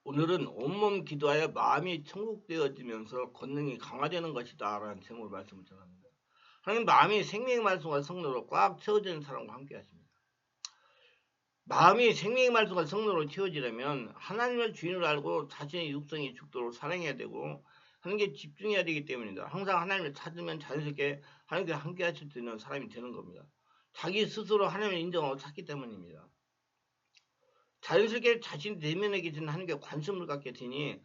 오늘은 온몸 기도하여 마음이 천국되어지면서 권능이 강화되는 것이다 라는 제목을 말씀을 전합니다. 하나님 마음이 생명의 말씀과 성령으로 꽉 채워지는 사람과 함께 하십니다. 마음이 생명의 말씀과 성령으로 채워지려면 하나님을 주인으로 알고 자신의 육성이 죽도록 사랑해야 되고 하나님께 집중해야 되기 때문입니다. 항상 하나님을 찾으면 자연스럽게 하나님과 함께 하실 수 있는 사람이 되는 겁니다. 자기 스스로 하나님을 인정하고 찾기 때문입니다. 자연스럽게 자신 내면에 계신 하나님께 관심을 갖게 되니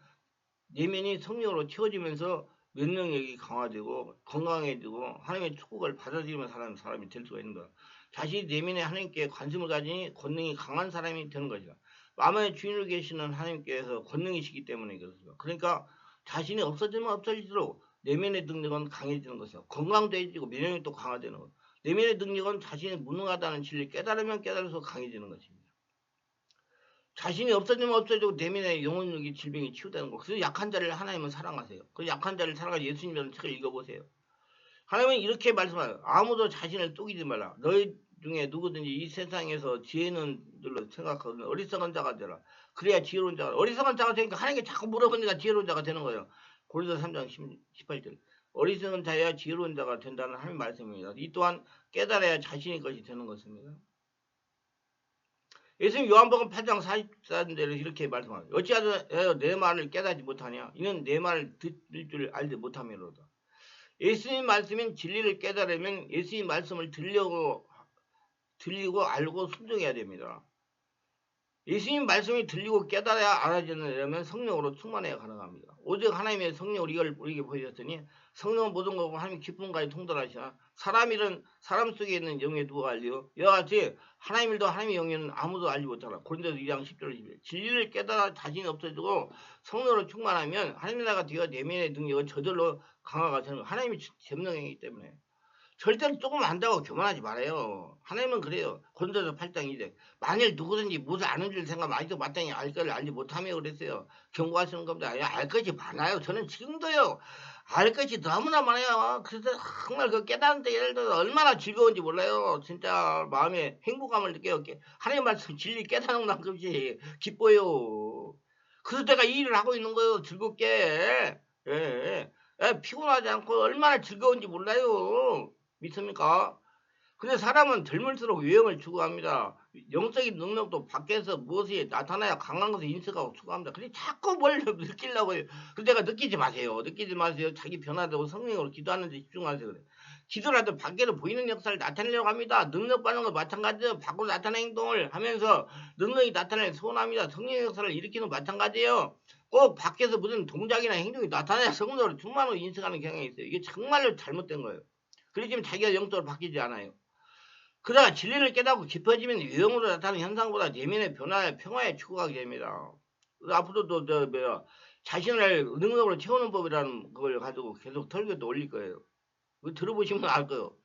내면이 성령으로 채워지면서 면역력이 강화되고 건강해지고 하나님의 축복을 받아들이며 사는 사람이 될 수가 있는 거야. 자신이 내면에 하나님께 관심을 가지니 권능이 강한 사람이 되는 것이다. 마음의 주인으로 계시는 하나님께서 권능이시기 때문에 그렇습니다. 그러니까 자신이 없어지면 없어질수록 내면의 능력은 강해지는 것이다. 건강되어지고 면역력도 강화되는 것. 내면의 능력은 자신이 무능하다는 진리를 깨달으면 깨달을수록 강해지는 것입니다. 자신이 없어지면 없어지고 내면의 영혼력이 질병이 치유되는 거. 그래서 약한 자를 하나님은 사랑하세요. 그 약한 자를 사랑하는 예수님이라는 책을 읽어보세요. 하나님은 이렇게 말씀하세요. 아무도 자신을 속이지 말라. 너희 중에 누구든지 이 세상에서 지혜는 줄로 생각하거든 어리석은 자가 되라. 그래야 지혜로운 자가. 어리석은 자가 되니까 하나님께 자꾸 물어보니까 지혜로운 자가 되는 거예요. 고린도서 3장 18절. 어리석은 자야 지혜로운 자가 된다는 하나님의 말씀입니다. 이 또한 깨달아야 자신의 것이 되는 것입니다. 예수님 요한복음 8장 44절에 이렇게 말씀합니다. 어찌하여 내 말을 깨닫지 못하냐? 이는 내 말을 들을 줄 알지 못함이로다. 예수님 말씀인 진리를 깨달으면 예수님 말씀을 들리고 알고 순종해야 됩니다. 예수님 말씀이 들리고 깨달아야 알아지려면 성령으로 충만해야 가능합니다. 오직 하나님의 성령으로 이걸 우리에게 보여줬으니 성령은 모든 것과 하나님 기쁨까지 통달하시나 사람 일은 사람 속에 있는 영에 누가 알리요? 이와 같이 하나님 일도 하나님의 영에는 아무도 알지 못하라. 고린도서 2장 10절 11절. 진리를 깨달아 자신이 없어지고 성령으로 충만하면 하나님의 나라가 되어 내면의 능력은 저절로 강화가 되는 거예요. 하나님이 점령이기 때문에. 절대로 조금 안다고 교만하지 말아요. 하나님은 그래요. 고린도서 8장 2절. 만일 누구든지 무엇을 아는 줄 생각하면 아직도 마땅히 알 것을 알지 못하며 그랬어요. 경고하시는 겁니다. 알 것이 많아요. 저는 지금도요. 알 것이 너무나 많아요. 그래서 정말 그 깨닫는데 예를 들어서 얼마나 즐거운지 몰라요. 진짜 마음에 행복감을 느껴요. 하나님 말씀 진리 깨닫는 만큼씩 기뻐요. 그래서 내가 이 일을 하고 있는 거예요. 즐겁게. 예. 피곤하지 않고 얼마나 즐거운지 몰라요. 믿습니까? 근데 사람은 젊을수록 유형을 추구합니다. 영적인 능력도 밖에서 무엇이 나타나야 강한 것을 인식하고 추구합니다. 근데 자꾸 뭘 느끼려고 해요. 그래서 내가 느끼지 마세요. 느끼지 마세요. 자기 변화되고 성령으로 기도하는 데 집중하세요. 그래. 기도를 하든 밖에서 보이는 역사를 나타내려고 합니다. 능력 받는 거 마찬가지예요. 밖으로 나타나는 행동을 하면서 능력이 나타나는 소원합니다. 성령의 역사를 일으키는 거 마찬가지예요. 꼭 밖에서 무슨 동작이나 행동이 나타나야 성령으로 충만으로 인식하는 경향이 있어요. 이게 정말로 잘못된 거예요. 그러지만 자기가 영적으로 바뀌지 않아요. 그러다가 진리를 깨닫고 깊어지면 유형으로 나타나는 현상보다 내면의 변화에 평화에 추구하게 됩니다. 앞으로도 자신을 능력으로 채우는 법이라는 걸 가지고 계속 설교도 올릴 거예요. 들어보시면 알 거예요.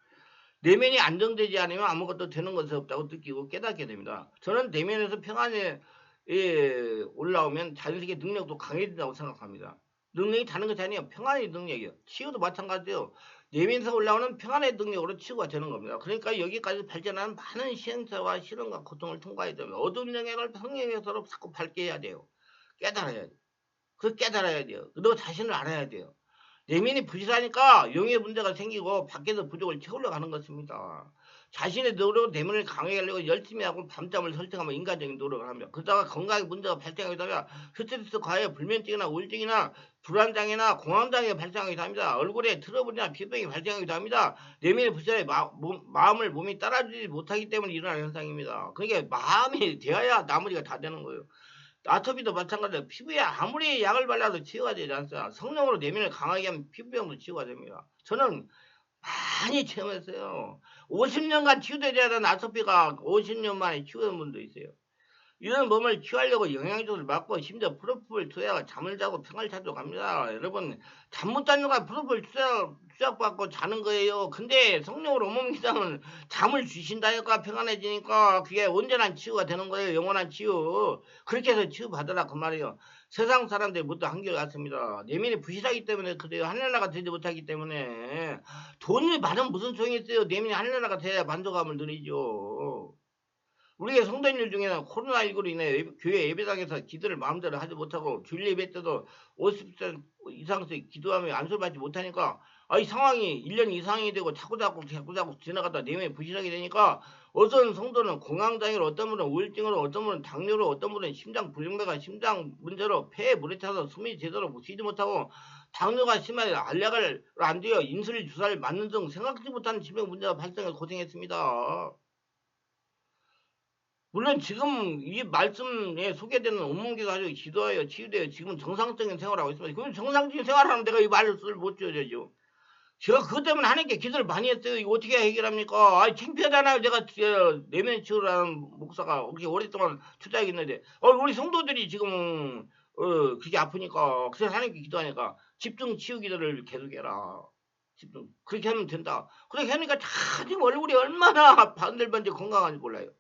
내면이 안정되지 않으면 아무것도 되는 것이 없다고 느끼고 깨닫게 됩니다. 저는 내면에서 평안에 올라오면 자연스럽게 능력도 강해진다고 생각합니다. 능력이 다른 것이 아니에요. 평안의 능력이에요. 치유도 마찬가지예요. 내면에서 올라오는 평안의 능력으로 치유가 되는 겁니다. 그러니까 여기까지 발전하는 많은 시행사와 실험과 고통을 통과해야 됩니다. 어두운 영역을 성령의 역사로 자꾸 밝게 해야 돼요. 깨달아야 돼요. 그 깨달아야 돼요. 너 자신을 알아야 돼요. 내면이 부실하니까 영의 문제가 생기고 밖에서 부족을 채우려고 하는 것입니다. 자신의 노력으로 내면을 강하게 하려고 열심히 하고 밤잠을 설정하면 인간적인 노력을 합니다. 그러다가 건강에 문제가 발생하게 되면 스트레스 과열, 불면증이나 우울증이나 불안장애나 공황장애가 발생하기도 합니다. 얼굴에 트러블이나 피부병이 발생하기도 합니다. 내면의 부실에 마음을 몸이 따라주지 못하기 때문에 일어나는 현상입니다. 그러니까 마음이 되어야 나머지가 다 되는 거예요. 아토피도 마찬가지로 피부에 아무리 약을 발라도 치유가 되지 않습니다. 성령으로 내면을 강하게 하면 피부병도 치유가 됩니다. 저는 많이 체험했어요. 50년간 치유되지 않은 아토피가 50년 만에 치유된 분도 있어요. 이런 몸을 치유하려고 영양제를 맞고 심지어 프로폴 투약을 잠을 자고 평을 찾으러 갑니다. 여러분 잠 못 자는 거 프로폴 투약받고 자는 거예요. 근데 성령으로 몸 기상은 잠을 주신다니까 평안해지니까 그게 온전한 치유가 되는 거예요. 영원한 치유. 그렇게 해서 치유받으라 그 말이에요. 세상 사람들이 모두 한결같습니다. 내면이 부실하기 때문에 그래요. 하늘나라가 되지 못하기 때문에 돈이 많으면 무슨 소용이 있어요. 내면이 하늘나라가 돼야 만족감을 누리죠. 우리의 성도님들 중에는 코로나19로 인해 교회 예배당에서 기도를 마음대로 하지 못하고 주일 예배 때도 50세 이상씩 기도하며 안수받지 못하니까 이 상황이 1년 이상이 되고 자꾸자꾸 지나가다 내면이 부실하게 되니까 어떤 성도는 공황장애로, 어떤 분은 우울증으로, 어떤 분은 당뇨로, 어떤 분은 심장 불량배가 심장 문제로 폐에 물에 차서 숨이 제대로 쉬지 못하고 당뇨가 심하게 알약을 안 돼요. 인슐린 주사를 맞는 등 생각지 못한 질병 문제가 발생해 고생했습니다. 물론 지금 이 말씀에 소개되는 온몸기 가지고 기도하여 치유되어 지금 정상적인 생활을 하고 있습니다. 그럼 정상적인 생활하면 내가 이 말을 못 줘야죠. 제가 그것 때문에 하나님께 기도를 많이 했어요. 이거 어떻게 해결합니까? 창피하잖아요. 내가 내면 치유라는 목사가 그렇게 오랫동안 투자하겠는데 우리 성도들이 지금 그게 아프니까 그래서 하나님께 기도하니까 집중 치유 기도를 계속해라. 집중 그렇게 하면 된다. 그렇게 하니까 다 지금 얼굴이 얼마나 반들반들 건강한지 몰라요.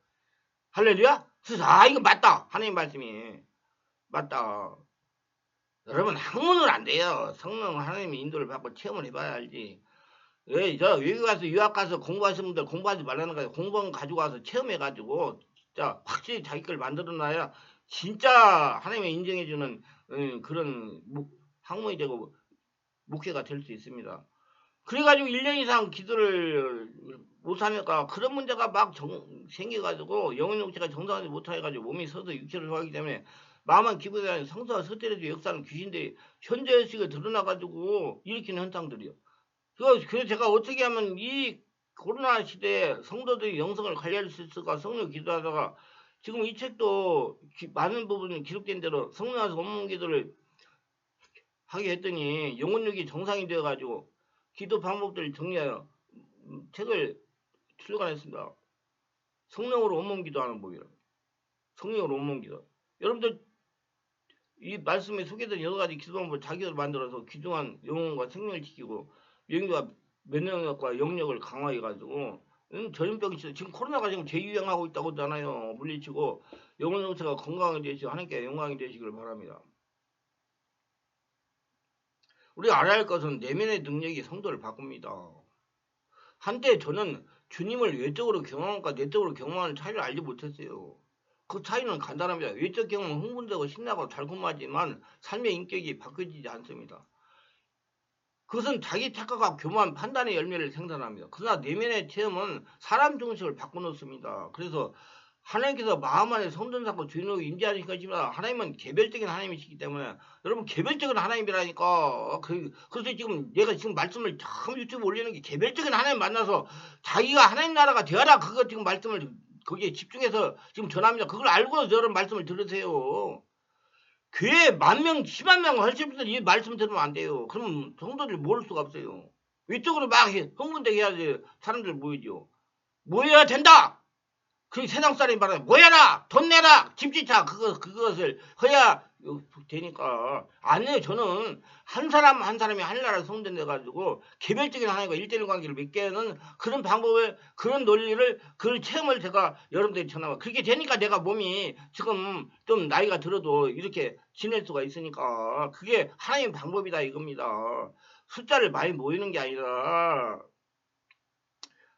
할렐루야? 그래서 이거 맞다. 하나님 말씀이 맞다. 여러분 학문은 안 돼요. 성령 하나님의 인도를 받고 체험을 해봐야 알지. 저 외국 가서 유학 가서 공부하시는 분들 공부하지 말라는 거예요. 공부한 가지고 와서 체험해가지고 진짜 확실히 자기 걸 만들어놔야 진짜 하나님의 인정해주는 그런 학문이 되고 목회가 될 수 있습니다. 그래가지고 1년 이상 기도를 못하니까 그런 문제가 막 생겨가지고 영혼 육체가 정상하지 못해가지고 몸이 서서 육체를 좋아하기 때문에 마음만 기분이 아닌 성서와 서태에서 역사하는 귀신들이 현재의식을 드러나가지고 일으키는 현상들이요. 그래서 제가 어떻게 하면 이 코로나 시대에 성도들이 영성을 관리할 수 있을까 성령 기도하다가 지금 이 책도 많은 부분이 기록된 대로 성령와서 원문 기도를 하게 했더니 영혼력이 정상이 되어가지고 기도 방법들을 정리하여 책을 출간했습니다. 성령으로 원문 기도하는 법이라. 성령으로 원문 기도. 여러분들 이 말씀에 소개된 여러 가지 기도 방법을 자기로 만들어서 귀중한 영혼과 생명을 지키고 명과 면역력과 영역을 강화해가지고 전염병이 지금 코로나가 지금 재유행하고 있다고 하잖아요. 물리치고 영혼 형태가 건강하게 되시고 하나님께 영광이 되시기를 바랍니다. 우리가 알아야 할 것은 내면의 능력이 성도를 바꿉니다. 한때 저는 주님을 외적으로 경험과 내적으로 경험하는 차이를 알지 못했어요. 그 차이는 간단합니다. 외적 경험은 흥분되고 신나고 달콤하지만 삶의 인격이 바뀌지 않습니다. 그것은 자기 착각과 교만 판단의 열매를 생산합니다. 그러나 내면의 체험은 사람 중심을 바꿔놓습니다. 그래서 하나님께서 마음 안에 성전 삼고 주인으로 임재하신 것이지만 하나님은 개별적인 하나님이시기 때문에 여러분 개별적인 하나님이라니까 그래서 지금 내가 지금 말씀을 참 유튜브 올리는 게 개별적인 하나님 만나서 자기가 하나님 나라가 되어라 그거 지금 말씀을 거기에 집중해서 지금 전합니다. 그걸 알고 여러분 말씀을 들으세요. 교회 10,000명, 100,000명 하실 분들 이 말씀 들으면 안 돼요. 그러면 성도들이 모를 수가 없어요. 위쪽으로 막 흥분되게 해야지 사람들 모이죠. 모여야 된다! 그 세상 사람이 말하면 모여라! 돈 내라! 집지차! 그것을 해야 되니까. 안 해요. 저는 한 사람 한 사람이 하늘나라 성전돼가지고 개별적인 하나님과 1대1 관계를 맺게하는 그런 방법을, 그런 논리를, 그 체험을 제가 여러분들이 전하고 그렇게 되니까 내가 몸이 지금 좀 나이가 들어도 이렇게 지낼 수가 있으니까 그게 하나님의 방법이다 이겁니다. 숫자를 많이 모이는 게 아니라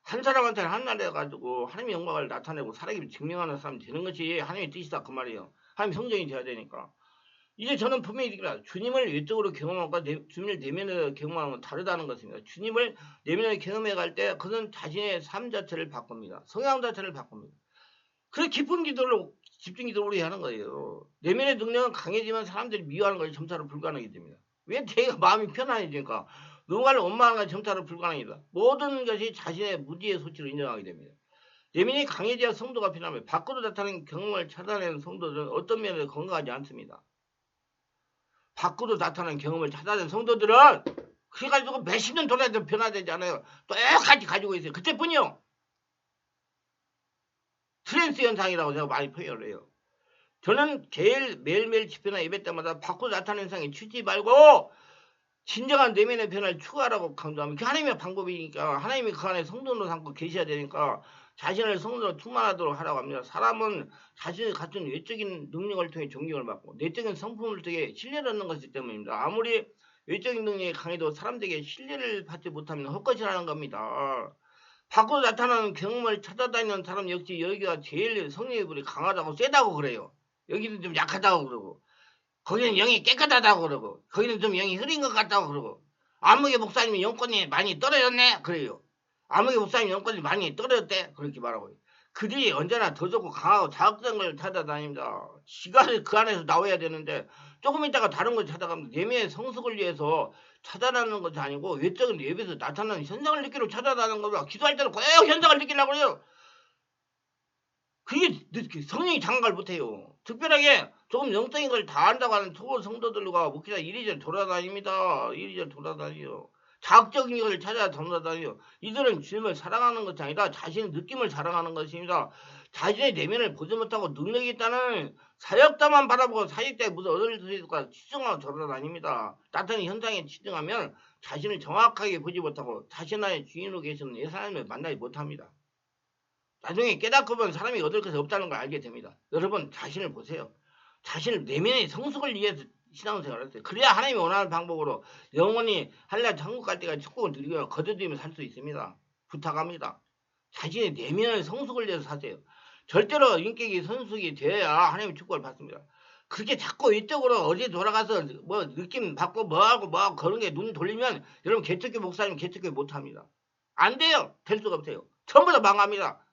한 사람한테는 하나를 해가지고 하나님의 영광을 나타내고 살아계를 증명하는 사람이 되는 것이 하나님의 뜻이다 그 말이에요. 하나님 성전이 돼야 되니까. 이제 저는 분명히 얘기합니다. 주님을 외적으로 경험하고 주님을 내면으로 경험하는 건 다르다는 것입니다. 주님을 내면으로 경험해 갈 때 그는 자신의 삶 자체를 바꿉니다. 성향 자체를 바꿉니다. 그래서 깊은 기도를 집중 기도를 우리 하는 거예요. 내면의 능력은 강해지만 사람들이 미워하는 것이 점차로 불가능하게 됩니다. 왜 내가 마음이 편안해지니까 누군가를 원망하는 것이 점차로 불가능합니다. 모든 것이 자신의 무지의 소치로 인정하게 됩니다. 내면이 강해져야 성도가 변하며 밖으로 나타나는 경험을 찾아내는 성도들은 어떤 면에서 건강하지 않습니다. 밖으로 나타나는 경험을 찾아낸 성도들은 그래가지고 몇십 년 돌아도 변화되지 않아요. 똑같이 가지고 있어요. 그때뿐이요. 트랜스 현상이라고 제가 많이 표현을 해요. 저는 매일매일 집회나 예배 때마다 밖으로 나타나는 현상에 취지 말고 진정한 내면의 변화를 추구하라고 강조합니다. 그게 하나님의 방법이니까 하나님이 그 안에 성도로 삼고 계셔야 되니까 자신을 성도로 충만하도록 하라고 합니다. 사람은 자신이 갖춘 외적인 능력을 통해 존경을 받고 내적인 성품을 통해 신뢰를 얻는 것이기 때문입니다. 아무리 외적인 능력이 강해도 사람들에게 신뢰를 받지 못하면 헛것이라는 겁니다. 밖으로 나타나는 경험을 찾아다니는 사람 역시 여기가 제일 성령의 강하다고 세다고 그래요. 여기는 좀 약하다고 그러고, 거기는 영이 깨끗하다고 그러고, 거기는 좀 영이 흐린 것 같다고 그러고, 아무개 목사님이 영권이 많이 떨어졌네 그래요. 아무개 목사님 영권이 많이 떨어졌대 그렇게 말하고, 그들이 언제나 더 좋고 강하고 자극적인 걸 찾아다닙니다. 시간을 그 안에서 나와야 되는데 조금 있다가 다른 걸 찾아가면 내면의 성숙을 위해서 찾아다니는 것이 아니고 외적인 예배에서 나타나는 현상을 느끼러 찾아다니는 겁니다. 기도할 때는 꼭 현상을 느끼려고 그래요. 그게 성령이 장악을 못해요. 특별하게 조금 영적인 걸 다 안다고 하는 초보 성도들과 목회자 이리저리 돌아다닙니다. 이리저리 돌아다니요. 자극적인 걸 찾아 돌아다니요. 이들은 주님을 사랑하는 것이 아니라 자신의 느낌을 사랑하는 것입니다. 자신의 내면을 보지 못하고 능력이 있다는 사역자만 바라보고 사역자의 무슨 얻을 수 있을까 치중하고 돌아다닙니다. 나타나는 현상에 치중하면 자신을 정확하게 보지 못하고 자신 안에 주인으로 계시는 예수님을 만나지 못합니다. 나중에 깨닫고 보면 사람이 얻을 것이 없다는 걸 알게 됩니다. 여러분 자신을 보세요. 자신을 내면의 성숙을 위해서 신앙생활을 했어요. 그래야 하나님이 원하는 방법으로 영원히 할렐루야 천국 갈 때까지 축복을 누리고 거저들이며 살 수 있습니다. 부탁합니다. 자신의 내면의 성숙을 위해서 사세요. 절대로 인격이 성숙이 되어야 하나님의 축복을 받습니다. 그렇게 자꾸 이쪽으로 어디 돌아가서 뭐 느낌 받고 뭐하고 그런 게 눈 돌리면 여러분 개척교 목사님 개척교 못합니다. 안 돼요. 될 수가 없어요. 전부 다 망합니다.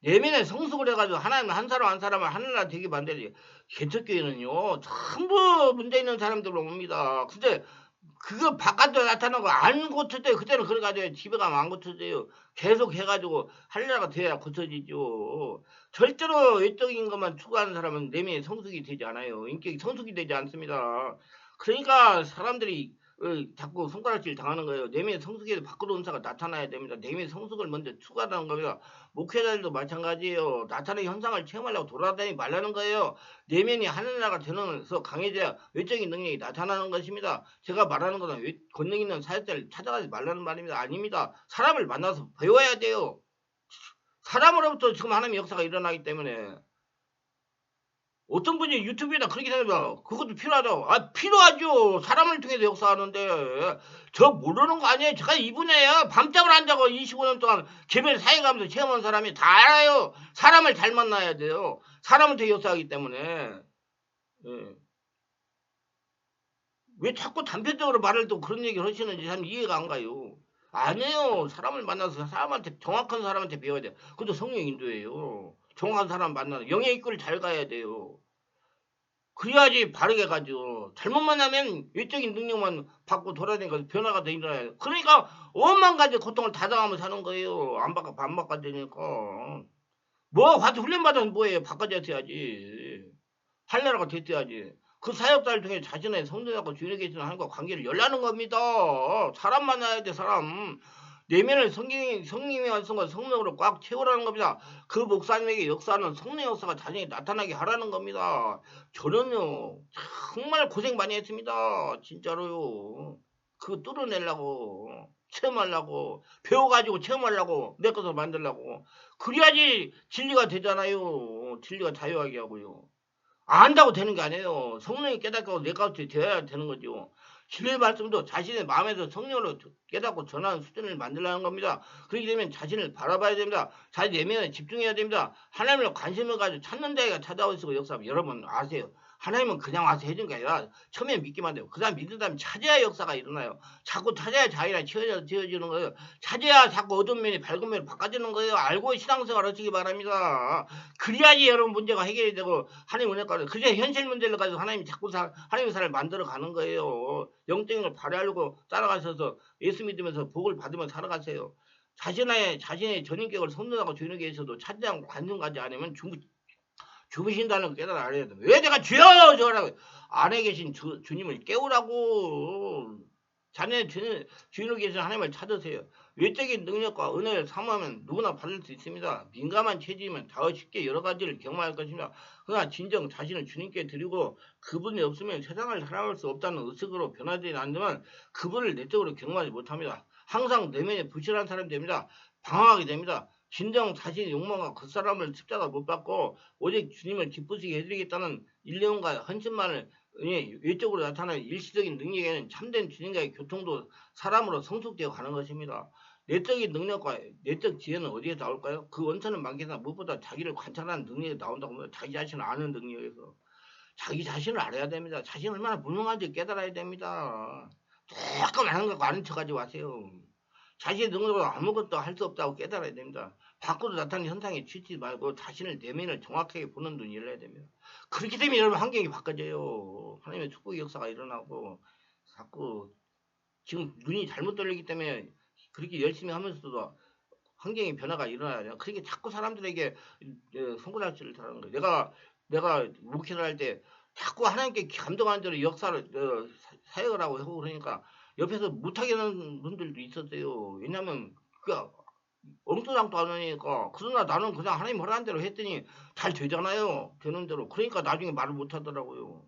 내면에 성숙을 해가지고 하나님 한 사람 한 사람을 하늘나라 되게 만들지. 개척교회는요 전부 문제 있는 사람들로 옵니다. 근데 그거 바깥으로 나타나고 안 고쳐져요. 그때는 그래가지고 집에 가면 안 고쳐져요. 계속 해가지고 하늘나라가 돼야 고쳐지죠. 절대로 외적인 것만 추구하는 사람은 내면에 성숙이 되지 않아요. 인격이 성숙이 되지 않습니다. 그러니까 사람들이 자꾸 손가락질 당하는 거예요. 내면의 성숙에서 밖으로 은사가 나타나야 됩니다. 내면의 성숙을 먼저 추구하는 겁니다. 목회자들도 마찬가지예요. 나타나는 현상을 체험하려고 돌아다니지 말라는 거예요. 내면이 하늘나라가 되면서 강해져야 외적인 능력이 나타나는 것입니다. 제가 말하는 것은 권능 있는 사역자를 찾아가지 말라는 말입니다. 아닙니다. 사람을 만나서 배워야 돼요. 사람으로부터 지금 하나님의 역사가 일어나기 때문에 어떤 분이 유튜브에다 그렇게 생각해요. 그것도 필요하죠. 아, 필요하죠. 사람을 통해서 역사하는데. 저 모르는 거 아니에요. 제가 이분이에요. 밤잠을 안 자고 25년 동안 개별 사회가면서 체험한 사람이 다 알아요. 사람을 잘 만나야 돼요. 사람을 통해 역사하기 때문에. 예. 왜 자꾸 단편적으로 말을 또 그런 얘기를 하시는지 참 이해가 안 가요. 아니에요. 사람을 만나서 사람한테, 정확한 사람한테 배워야 돼요. 그것도 성령 인도예요. 정확한 사람 만나서 영의 입구를 잘 가야 돼요. 그래야지 바르게 가죠. 잘못 만나면 외적인 능력만 받고 돌아다니면서 변화가 더 일어나요. 그러니까 오만 가지 고통을 다 당하며 사는 거예요. 안 바꿔지니까. 뭐 와서 훈련 받으면 뭐예요? 바꿔졌어야지. 할례라고 됐어야지. 그 사역자를 통해 자신의 성도하고 주인에게 있는 하나님과 관계를 열라는 겁니다. 사람 만나야 돼, 사람. 내면을 성령의 완성과 성령으로 꽉 채우라는 겁니다. 그 목사님에게 역사하는 성령 역사가 자신이 나타나게 하라는 겁니다. 저는요, 정말 고생 많이 했습니다. 진짜로요. 그거 뚫어내려고, 체험하려고, 배워가지고 체험하려고, 내 것을 만들려고. 그래야지 진리가 되잖아요. 진리가 자유하게 하고요. 안다고 되는 게 아니에요. 성령이 깨닫고 내 가운데 되어야 되는 거죠. 진리의 말씀도 자신의 마음에서 성령으로 깨닫고 전하는 수준을 만들라는 겁니다. 그렇게 되면 자신을 바라봐야 됩니다. 자기 내면에 집중해야 됩니다. 하나님을 관심을 가지고 찾는 자가 찾아오시고 역사하면 여러분 아세요. 하나님은 그냥 와서 해준 게 아니라 처음에 믿기만 돼요. 그 다음 믿은 다음에 찾아야 역사가 일어나요. 자꾸 찾아야 자기랑 지어지는 거예요. 찾아야 자꾸 어두운 면이 밝은 면이 바꿔지는 거예요. 알고 신앙생활 하시기 바랍니다. 그래야지 여러분 문제가 해결이 되고 하나님 은혜가 그게 현실 문제를 가지고 하나님이 자꾸 하나님의 사람을 만들어 가는 거예요. 영적인 걸 발휘하려고 따라가셔서 예수 믿으면서 복을 받으면서 살아가세요. 자신의 전인격을 선언하고 주인에게 있어도 찾지 않고 관심 가지 않으면 죽으신다는 걸 깨달아 알아야 돼. 왜 내가 주여 저라고 안에 계신 주님을 깨우라고. 자네 주인으로 계신 하나님을 찾으세요. 외적인 능력과 은혜를 사모하면 누구나 받을 수 있습니다. 민감한 체질이면 더 쉽게 여러 가지를 경험할 것입니다. 그러나 진정 자신을 주님께 드리고 그분이 없으면 세상을 살아갈 수 없다는 의식으로 변화되지 않으면 그분을 내적으로 경험하지 못합니다. 항상 내면에 부실한 사람이 됩니다. 방황하게 됩니다. 진정 자신의 욕망과 그 사람을 십자가 못 받고 오직 주님을 기쁘시게 해드리겠다는 일념과 헌신만을 외적으로 나타나는 일시적인 능력에는 참된 주님과의 교통도 사람으로 성숙되어 가는 것입니다. 내적인 능력과 내적 지혜는 어디에서 나올까요? 그 원천은 많겠으나 무엇보다 자기를 관찰하는 능력이 나온다고 합니다. 자기 자신을 아는 능력에서. 자기 자신을 알아야 됩니다. 자신이 얼마나 무능한지 깨달아야 됩니다. 조금 아는 거 아는 척하지 마세요. 자신의 능력으로 아무것도 할 수 없다고 깨달아야 됩니다. 밖으로 나타나는 현상에 취지 말고 자신을 내면을 정확하게 보는 눈이 열려야 됩니다. 그렇기 때문에 여러분 환경이 바꿔져요. 하나님의 축복의 역사가 일어나고 자꾸 지금 눈이 잘못 돌리기 때문에 그렇게 열심히 하면서도 환경의 변화가 일어나요. 그러니까 자꾸 사람들에게 손가락질을 하는 거예요. 내가 목회를 할 때 자꾸 하나님께 감동하는 대로 역사를 사역을 하고 그러니까 옆에서 못하게 하는 분들도 있었어요. 왜냐면 그 엉뚱장도 안 하니까. 그러나 나는 그냥 하나님 허락한 대로 했더니 잘 되잖아요. 되는 대로. 그러니까 나중에 말을 못 하더라고요.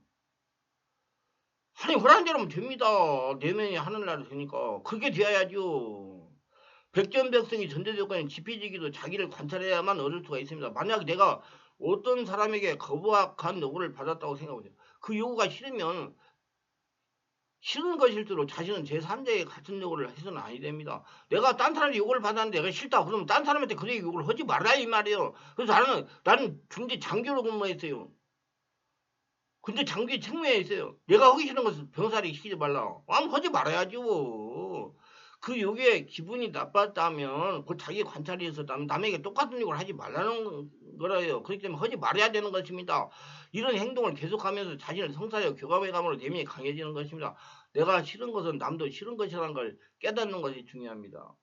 하나님 허락한 대로 하면 됩니다. 내면이 하늘나라 되니까. 그게 되어야죠. 백전백승이 전제조건인 지피지기도 자기를 관찰해야만 얻을 수가 있습니다. 만약 내가 어떤 사람에게 거부한 요구를 받았다고 생각해보세요. 그 요구가 싫으면 싫은 것일수록 자신은 제3자의 같은 요구를 해서는 아니 됩니다. 내가 딴 사람의 요구를 받았는데 내가 싫다 그러면 딴 사람한테 그렇게 요구를 하지 말아야 이 말이에요. 그래서 나는 중대 장교로 근무했어요. 근데 장교에 책무에 있어요. 내가 하기 싫은 것을 병사에게 시키지 말라. 아무 하지 말아야죠. 그 요게 기분이 나빴다면 그 자기 관찰이 있었다면 남에게 똑같은 욕을 하지 말라는 거라요. 그렇기 때문에 하지 말아야 되는 것입니다. 이런 행동을 계속하면서 자신을 성사하여 교감의 감으로 내면이 강해지는 것입니다. 내가 싫은 것은 남도 싫은 것이라는 걸 깨닫는 것이 중요합니다.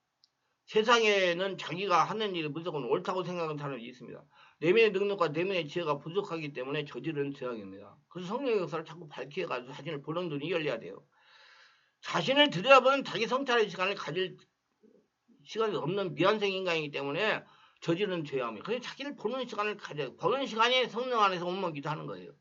세상에는 자기가 하는 일이 무조건 옳다고 생각하는 사람이 있습니다. 내면의 능력과 내면의 지혜가 부족하기 때문에 저지른 죄악입니다. 그래서 성령의 역사를 자꾸 밝혀가지고 자신을 보는 눈이 열려야 돼요. 자신을 들여다보는 자기 성찰의 시간을 가질 시간이 없는 미완성 인간이기 때문에 저지른 죄악입니다. 그래서 자기를 보는 시간을 가져요. 보는 시간이 성령 안에서 온몸기도 하는 거예요.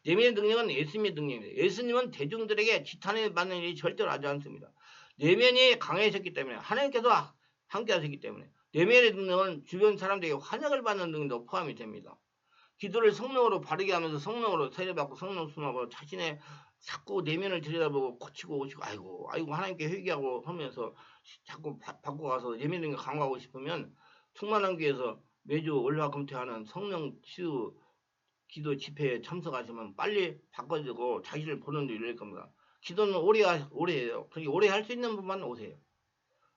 내면의 능력은 예수님의 능력입니다. 예수님은 대중들에게 지탄을 받는 일이 절대로 하지 않습니다. 내면이 강해졌기 때문에 하나님께서 함께 하셨기 때문에 내면의 능력은 주변 사람들에게 환영을 받는 능력도 포함이 됩니다. 기도를 성령으로 바르게 하면서 성령으로 세례받고 성령 수하고 자신의 자꾸 내면을 들여다보고 고치고 아이고 하나님께 회개하고 하면서 자꾸 바꿔가서 내면 능력 강화하고 싶으면 충만한 교회에서 매주 월화금토하는 성령 치유 기도 집회에 참석하시면 빨리 바꿔지고 자기를 보는 일이 될 겁니다. 기도는 오래 해요. 그러니까 오래 할 수 있는 분만 오세요.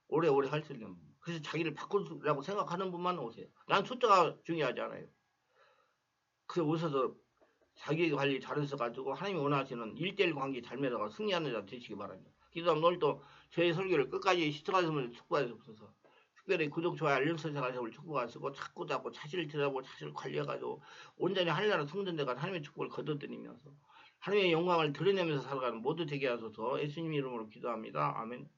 오래 할 수 있는 분. 그래서 자기를 바꾸려고 생각하는 분만 오세요. 난 숫자가 중요하지 않아요. 그 오셔서 자기 관리 잘해서 가지고 하나님이 원하시는 1대1 관계 잘 맺어가 승리하는 자 되시기 바랍니다. 기도하면 오늘도 저희 설교를 끝까지 시청하시면 축복하시옵소서. 특별히 구독, 좋아요, 알림 설정하시고 축복하시고 자꾸 자신을 들여다보고 자신을 관리해가지고 온전히 하늘나라 성전대가 하나님의 축복을 거둬들이면서 하나님의 영광을 드러내면서 살아가는 모두 되게 하소서. 예수님 이름으로 기도합니다. 아멘.